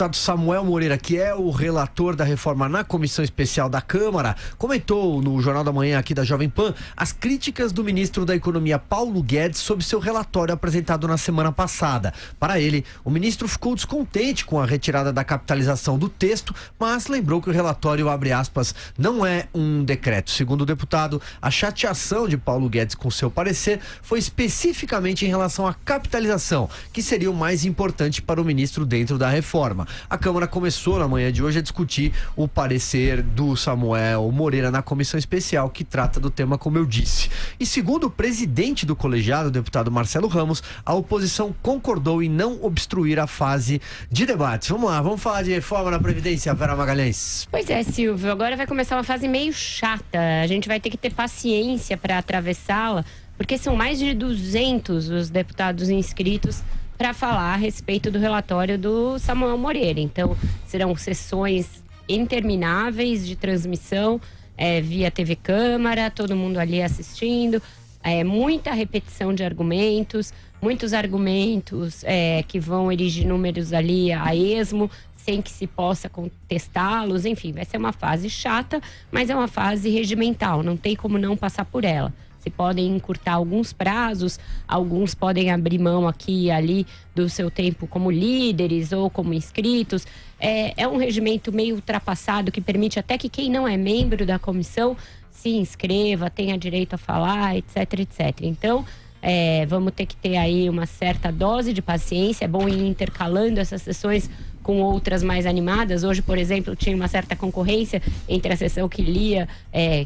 Deputado Samuel Moreira, que é o relator da reforma na Comissão Especial da Câmara, comentou no Jornal da Manhã aqui da Jovem Pan as críticas do ministro da Economia, Paulo Guedes, sobre seu relatório apresentado na semana passada. Para ele, o ministro ficou descontente com a retirada da capitalização do texto, mas lembrou que o relatório, abre aspas, não é um decreto. Segundo o deputado, a chateação de Paulo Guedes com seu parecer foi especificamente em relação à capitalização, que seria o mais importante para o ministro dentro da reforma. A Câmara começou na manhã de hoje a discutir o parecer do Samuel Moreira na comissão especial que trata do tema, como eu disse. E segundo o presidente do colegiado, o deputado Marcelo Ramos, a oposição concordou em não obstruir a fase de debates. Vamos lá, vamos falar de reforma na Previdência, Vera Magalhães. Pois é, Silvio, agora vai começar uma fase meio chata. A gente vai ter que ter paciência para atravessá-la, porque são mais de 200 os deputados inscritos para falar a respeito do relatório do Samuel Moreira. Então, serão sessões intermináveis de transmissão via TV Câmara, todo mundo ali assistindo, muita repetição de argumentos, muitos argumentos que vão erigir números ali a esmo, sem que se possa contestá-los. Enfim, vai ser uma fase chata, mas é uma fase regimental, não tem como não passar por ela. Se podem encurtar alguns prazos, alguns podem abrir mão aqui e ali do seu tempo como líderes ou como inscritos. É um regimento meio ultrapassado que permite até que quem não é membro da comissão se inscreva, tenha direito a falar, etc, etc. Então, vamos ter que ter aí uma certa dose de paciência. É bom ir intercalando essas sessões com outras mais animadas. Hoje, por exemplo, tinha uma certa concorrência entre a sessão que lia,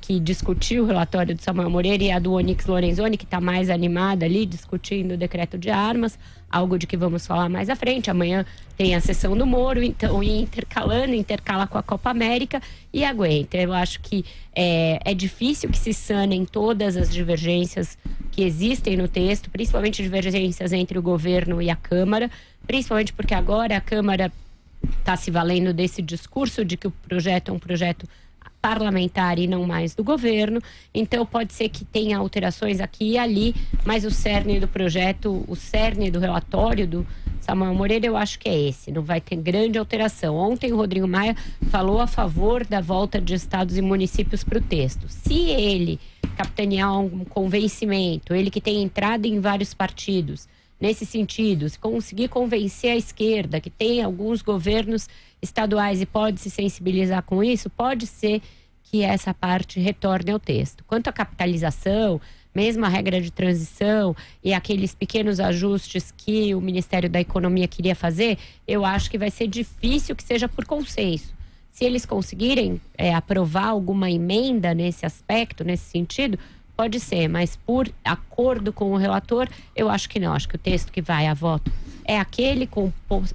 que discutiu o relatório do Samuel Moreira, e a do Onyx Lorenzoni, que está mais animada ali, discutindo o decreto de armas, algo de que vamos falar mais à frente. Amanhã tem a sessão do Moro, então intercala com a Copa América e aguenta. Eu acho que é difícil que se sanem todas as divergências que existem no texto, principalmente divergências entre o governo e a Câmara, principalmente porque agora a Câmara está se valendo desse discurso de que o projeto é um projeto parlamentar e não mais do governo. Então pode ser que tenha alterações aqui e ali, mas o cerne do projeto, o cerne do relatório do Samuel Moreira, eu acho que é esse, não vai ter grande alteração. Ontem o Rodrigo Maia falou a favor da volta de estados e municípios para o texto. Se ele capitanear um convencimento, ele que tem entrada em vários partidos, nesse sentido, se conseguir convencer a esquerda, que tem alguns governos estaduais e pode se sensibilizar com isso, pode ser que essa parte retorne ao texto. Quanto à capitalização, mesmo a regra de transição e aqueles pequenos ajustes que o Ministério da Economia queria fazer, eu acho que vai ser difícil que seja por consenso. Se eles conseguirem aprovar alguma emenda nesse aspecto, nesse sentido, pode ser, mas por acordo com o relator, eu acho que não. Acho que o texto que vai a voto é aquele com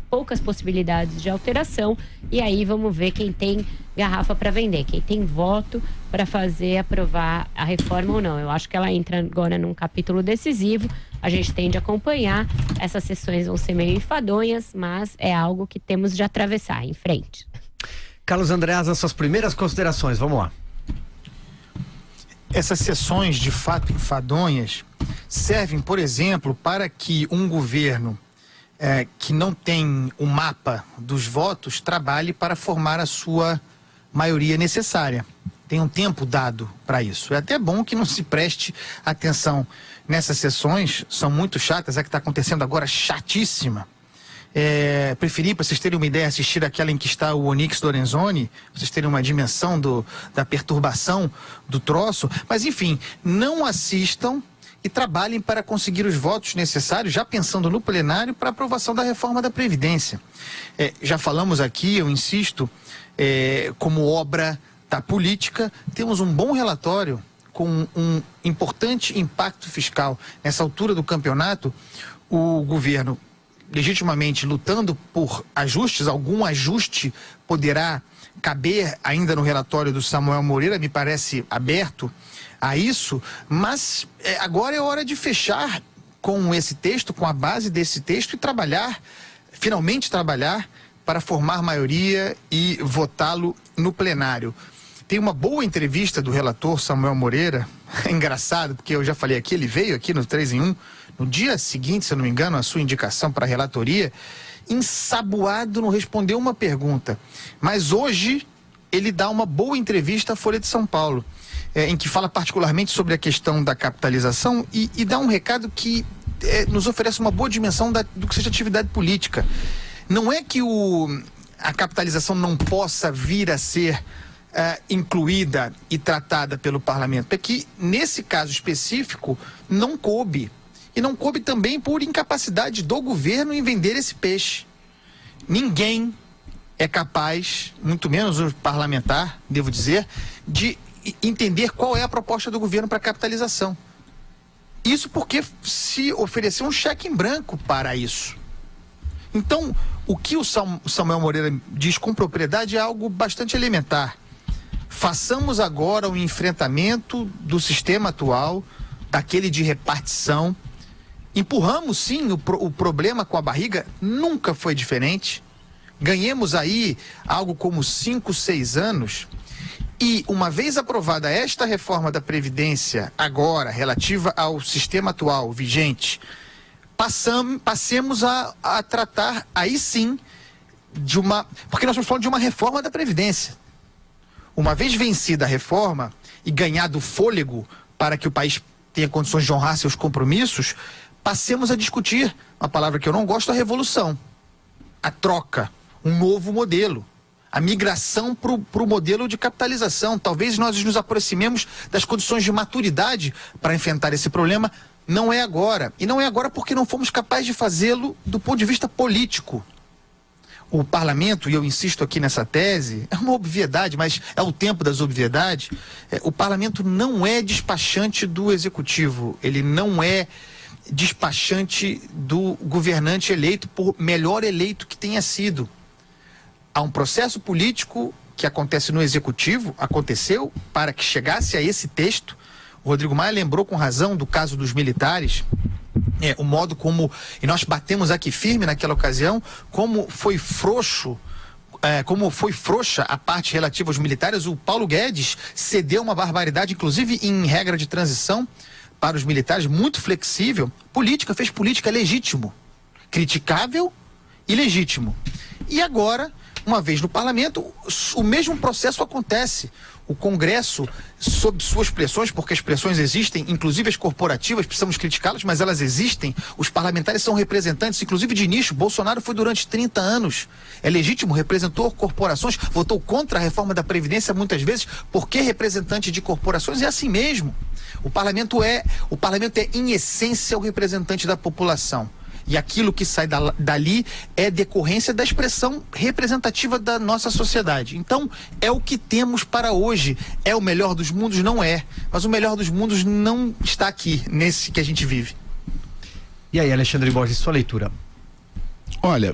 poucas possibilidades de alteração, e aí vamos ver quem tem garrafa para vender, quem tem voto para fazer aprovar a reforma ou não. Eu acho que ela entra agora num capítulo decisivo, a gente tem de acompanhar, essas sessões vão ser meio enfadonhas, mas é algo que temos de atravessar em frente. Carlos Andreasa, suas primeiras considerações, vamos lá. Essas sessões, de fato enfadonhas, servem, por exemplo, para que um governo que não tem o mapa dos votos trabalhe para formar a sua maioria necessária. Tem um tempo dado para isso. É até bom que não se preste atenção nessas sessões, são muito chatas. A que está acontecendo agora, chatíssima. Preferi, para vocês terem uma ideia, assistir aquela em que está o Onyx Lorenzoni, para vocês terem uma dimensão da perturbação do troço. Mas, enfim, não assistam e trabalhem para conseguir os votos necessários, já pensando no plenário, para a aprovação da reforma da Previdência. Já falamos aqui, eu insisto, como obra da política, temos um bom relatório com um importante impacto fiscal. Nessa altura do campeonato, o governo legitimamente lutando por ajustes, algum ajuste poderá caber ainda no relatório do Samuel Moreira, me parece aberto a isso, mas agora é hora de fechar com esse texto, com a base desse texto, e finalmente trabalhar para formar maioria e votá-lo no plenário. Tem uma boa entrevista do relator Samuel Moreira, é engraçado, porque eu já falei aqui, ele veio aqui no 3 em 1, no dia seguinte, se eu não me engano, a sua indicação para a relatoria, ensaboado, não respondeu uma pergunta. Mas hoje ele dá uma boa entrevista à Folha de São Paulo, em que fala particularmente sobre a questão da capitalização e dá um recado que nos oferece uma boa dimensão do que seja atividade política. Não é que a capitalização não possa vir a ser incluída e tratada pelo parlamento, é que nesse caso específico não coube. E não coube também por incapacidade do governo em vender esse peixe. Ninguém é capaz, muito menos o parlamentar, devo dizer, de entender qual é a proposta do governo para a capitalização. Isso porque se ofereceu um cheque em branco para isso. Então, o que o Samuel Moreira diz com propriedade é algo bastante elementar. Façamos agora o enfrentamento do sistema atual, daquele de repartição. Empurramos sim o problema com a barriga, nunca foi diferente. Ganhemos aí algo como 5, 6 anos. E uma vez aprovada esta reforma da Previdência, agora, relativa ao sistema atual vigente, passemos a tratar aí sim de uma... Porque nós estamos falando de uma reforma da Previdência. Uma vez vencida a reforma e ganhado fôlego para que o país tenha condições de honrar seus compromissos, passemos a discutir, uma palavra que eu não gosto, a revolução, a troca, um novo modelo, a migração para o modelo de capitalização. Talvez nós nos aproximemos das condições de maturidade para enfrentar esse problema. Não é agora. E não é agora porque não fomos capazes de fazê-lo do ponto de vista político. O parlamento, e eu insisto aqui nessa tese, é uma obviedade, mas é o tempo das obviedades. O parlamento não é despachante do executivo, ele não é despachante do governante eleito, por melhor eleito que tenha sido. Há um processo político que acontece no executivo, aconteceu para que chegasse a esse texto. O Rodrigo Maia lembrou com razão do caso dos militares, o modo como, e nós batemos aqui firme naquela ocasião, como foi frouxa a parte relativa aos militares. O Paulo Guedes cedeu uma barbaridade, inclusive em regra de transição, para os militares, muito flexível. Fez política legítimo, criticável e legítimo. E agora, uma vez no parlamento, o mesmo processo acontece. O Congresso, sob suas pressões, porque as pressões existem, inclusive as corporativas, precisamos criticá-las, mas elas existem. Os parlamentares são representantes, inclusive de nicho. Bolsonaro foi durante 30 anos. É legítimo, representou corporações, votou contra a reforma da Previdência muitas vezes, porque representante de corporações é assim mesmo. O parlamento é, em essência, o representante da população. E aquilo que sai dali é decorrência da expressão representativa da nossa sociedade. Então, é o que temos para hoje. É o melhor dos mundos? Não é. Mas o melhor dos mundos não está aqui, nesse que a gente vive. E aí, Alexandre Borges, sua leitura? Olha,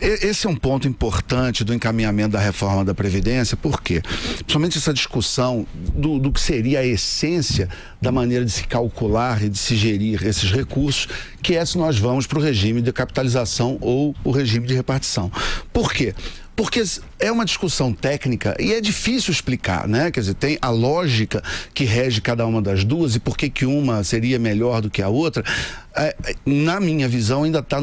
esse é um ponto importante do encaminhamento da reforma da Previdência, porque principalmente essa discussão do que seria a essência da maneira de se calcular e de se gerir esses recursos, que é se nós vamos para o regime de capitalização ou o regime de repartição. Por quê? Porque é uma discussão técnica e é difícil explicar, né? Quer dizer, tem a lógica que rege cada uma das duas e por que uma seria melhor do que a outra. Na minha visão, ainda está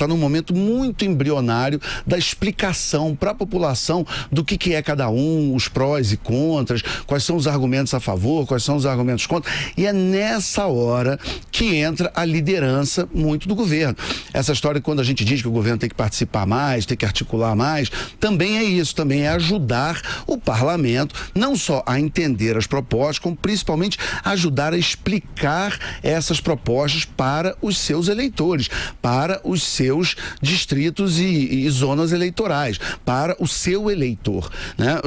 num momento muito embrionário da explicação para a população do que é cada um, os prós e contras, quais são os argumentos a favor, quais são os argumentos contra. E é nessa hora que entra a liderança muito do governo. Essa história, quando a gente diz que o governo tem que participar mais, tem que articular mais, também é isso, também é ajudar o parlamento, não só a entender as propostas, como principalmente ajudar a explicar essas propostas para os seus eleitores, para os seus distritos e zonas eleitorais, para o seu eleitor, né?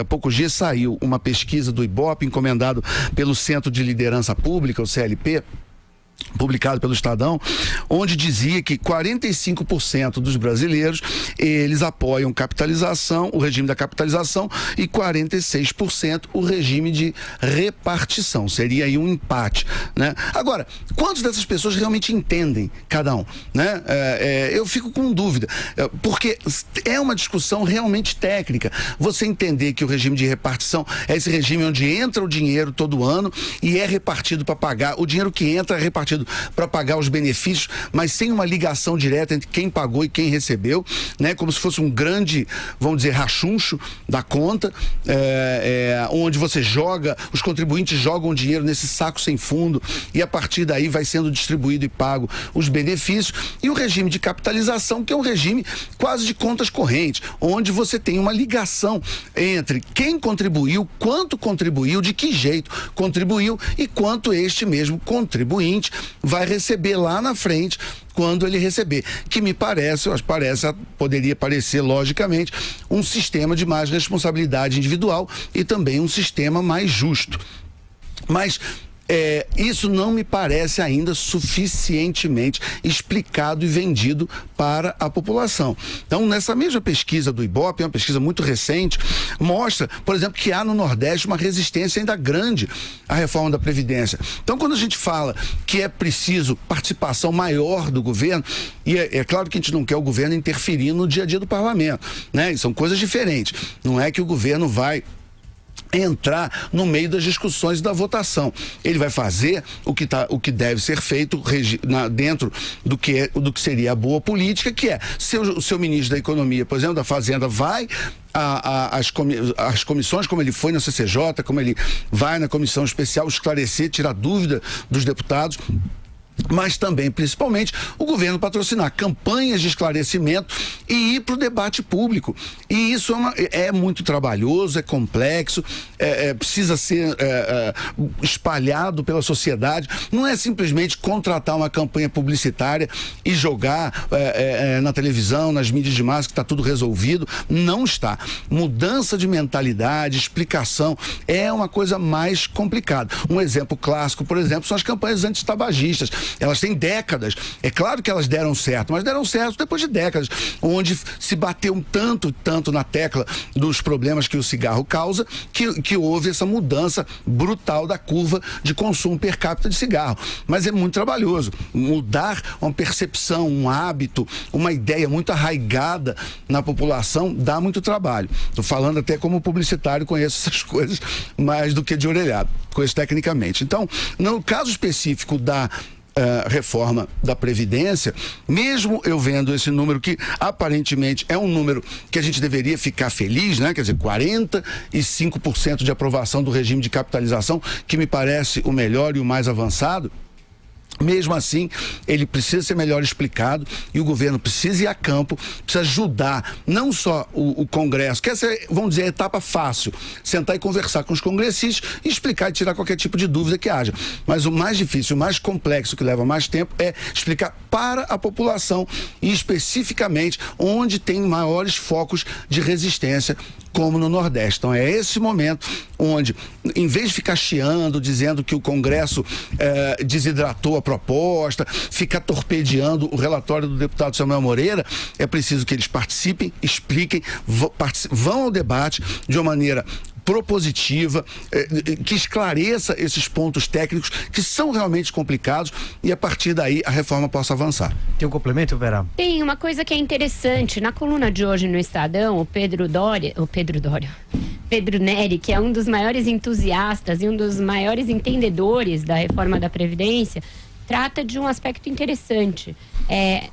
Há poucos dias saiu uma pesquisa do Ibope, encomendado pelo Centro de Liderança Pública, o CLP, publicado pelo Estadão, onde dizia que 45% dos brasileiros, eles apoiam capitalização, o regime da capitalização, e 46% o regime de repartição. Seria aí um empate, né? Agora, quantas dessas pessoas realmente entendem cada um, né? Eu fico com dúvida, porque é uma discussão realmente técnica. Você entender que o regime de repartição é esse regime onde entra o dinheiro todo ano e é repartido para pagar, o dinheiro que entra é repartido partido para pagar os benefícios, mas sem uma ligação direta entre quem pagou e quem recebeu, né? Como se fosse um grande, vamos dizer, rachuncho da conta, onde você joga, os contribuintes jogam dinheiro nesse saco sem fundo e a partir daí vai sendo distribuído e pago os benefícios, e o regime de capitalização, que é um regime quase de contas correntes, onde você tem uma ligação entre quem contribuiu, quanto contribuiu, de que jeito contribuiu e quanto este mesmo contribuinte vai receber lá na frente quando ele receber, que me parece, poderia parecer logicamente um sistema de mais responsabilidade individual e também um sistema mais justo. Mas isso não me parece ainda suficientemente explicado e vendido para a população. Então, nessa mesma pesquisa do Ibope, uma pesquisa muito recente, mostra, por exemplo, que há no Nordeste uma resistência ainda grande à reforma da Previdência. Então, quando a gente fala que é preciso participação maior do governo, e é claro que a gente não quer o governo interferir no dia a dia do parlamento, né? E são coisas diferentes. Não é que o governo vai entrar no meio das discussões da votação. Ele vai fazer o que deve ser feito dentro do que seria a boa política, que é o seu ministro da Economia, por exemplo, da Fazenda, vai às comissões, como ele foi na CCJ, como ele vai na comissão especial esclarecer, tirar dúvida dos deputados, mas também, principalmente, o governo patrocinar campanhas de esclarecimento e ir para o debate público. E isso é muito trabalhoso, é complexo, precisa ser espalhado pela sociedade. Não é simplesmente contratar uma campanha publicitária e jogar na televisão, nas mídias de massa, que está tudo resolvido. Não está. Mudança de mentalidade, explicação, é uma coisa mais complicada. Um exemplo clássico, por exemplo, são as campanhas antitabagistas. Elas têm décadas. É claro que elas deram certo, mas deram certo depois de décadas, onde se bateu tanto na tecla dos problemas que o cigarro causa, que houve essa mudança brutal da curva de consumo per capita de cigarro. Mas é muito trabalhoso. Mudar uma percepção, um hábito, uma ideia muito arraigada na população dá muito trabalho. Estou falando até como publicitário, conheço essas coisas mais do que de orelhado, conheço tecnicamente. Então, no caso específico da reforma da Previdência, mesmo eu vendo esse número que aparentemente é um número que a gente deveria ficar feliz, né? Quer dizer, 45% de aprovação do regime de capitalização, que me parece o melhor e o mais avançado. Mesmo assim, ele precisa ser melhor explicado e o governo precisa ir a campo, precisa ajudar não só o Congresso, que essa é, vamos dizer, a etapa fácil, sentar e conversar com os congressistas e explicar e tirar qualquer tipo de dúvida que haja. Mas o mais difícil, o mais complexo, que leva mais tempo, é explicar para a população e especificamente onde tem maiores focos de resistência, como no Nordeste. Então é esse momento onde, em vez de ficar chiando, dizendo que o Congresso desidratou a proposta, ficar torpedeando o relatório do deputado Samuel Moreira, é preciso que eles participem, expliquem, vão ao debate de uma maneira propositiva, que esclareça esses pontos técnicos que são realmente complicados e a partir daí a reforma possa avançar. Tem um complemento, Vera? Tem uma coisa que é interessante. Na coluna de hoje no Estadão, o Pedro Neri, que é um dos maiores entusiastas e um dos maiores entendedores da reforma da Previdência, trata de um aspecto interessante.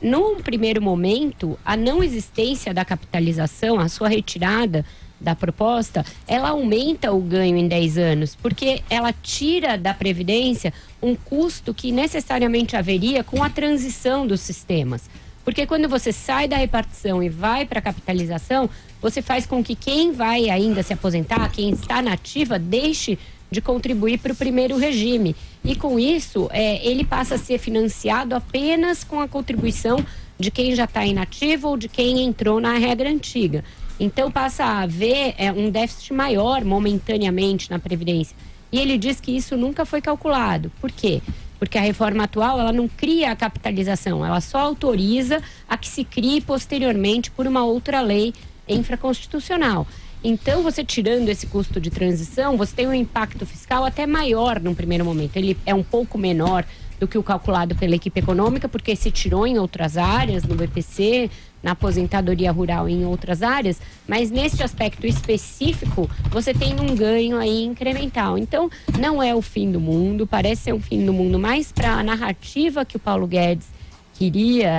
Num primeiro momento, a não existência da capitalização, a sua retirada da proposta, ela aumenta o ganho em 10 anos, porque ela tira da Previdência um custo que necessariamente haveria com a transição dos sistemas. Porque quando você sai da repartição e vai para a capitalização, você faz com que quem vai ainda se aposentar, quem está na ativa, deixe de contribuir para o primeiro regime. E com isso, ele passa a ser financiado apenas com a contribuição de quem já está inativo ou de quem entrou na regra antiga. Então passa a haver um déficit maior momentaneamente na Previdência. E ele diz que isso nunca foi calculado. Por quê? Porque a reforma atual, ela não cria a capitalização, ela só autoriza a que se crie posteriormente por uma outra lei infraconstitucional. Então, você tirando esse custo de transição, você tem um impacto fiscal até maior no primeiro momento. Ele é um pouco menor do que o calculado pela equipe econômica, porque se tirou em outras áreas, no BPC, na aposentadoria rural e em outras áreas, mas neste aspecto específico, você tem um ganho aí incremental. Então, não é o fim do mundo, parece ser um fim do mundo mais para a narrativa que o Paulo Guedes queria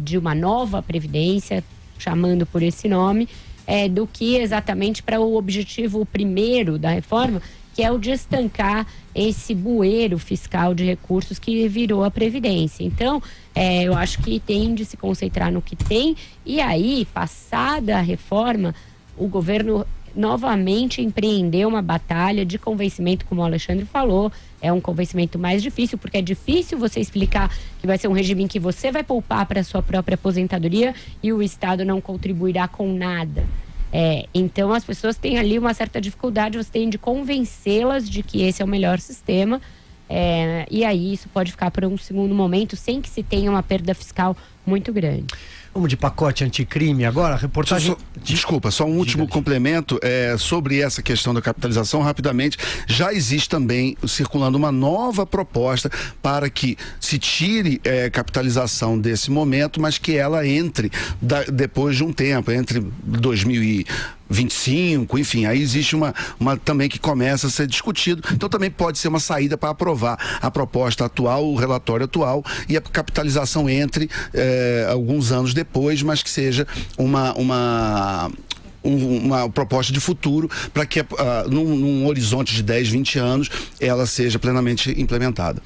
de uma nova previdência, chamando por esse nome, do que exatamente para o objetivo primeiro da reforma, que é o de estancar esse bueiro fiscal de recursos que virou a Previdência. Então, eu acho que tem de se concentrar no que tem, e aí, passada a reforma, o governo novamente empreendeu uma batalha de convencimento, como o Alexandre falou. É um convencimento mais difícil, porque é difícil você explicar que vai ser um regime em que você vai poupar para a sua própria aposentadoria e o Estado não contribuirá com nada. Então as pessoas têm ali uma certa dificuldade, você tem de convencê-las de que esse é o melhor sistema, e aí isso pode ficar para um segundo momento sem que se tenha uma perda fiscal muito grande. Vamos de pacote anticrime agora, reportagem... Desculpa, só um último complemento sobre essa questão da capitalização, rapidamente. Já existe também circulando uma nova proposta para que se tire capitalização desse momento, mas que ela entre depois de um tempo, entre 2025, enfim, aí existe uma também que começa a ser discutido, então também pode ser uma saída para aprovar a proposta atual, o relatório atual, e a capitalização entre alguns anos depois, mas que seja uma proposta de futuro para que num horizonte de 10, 20 anos ela seja plenamente implementada.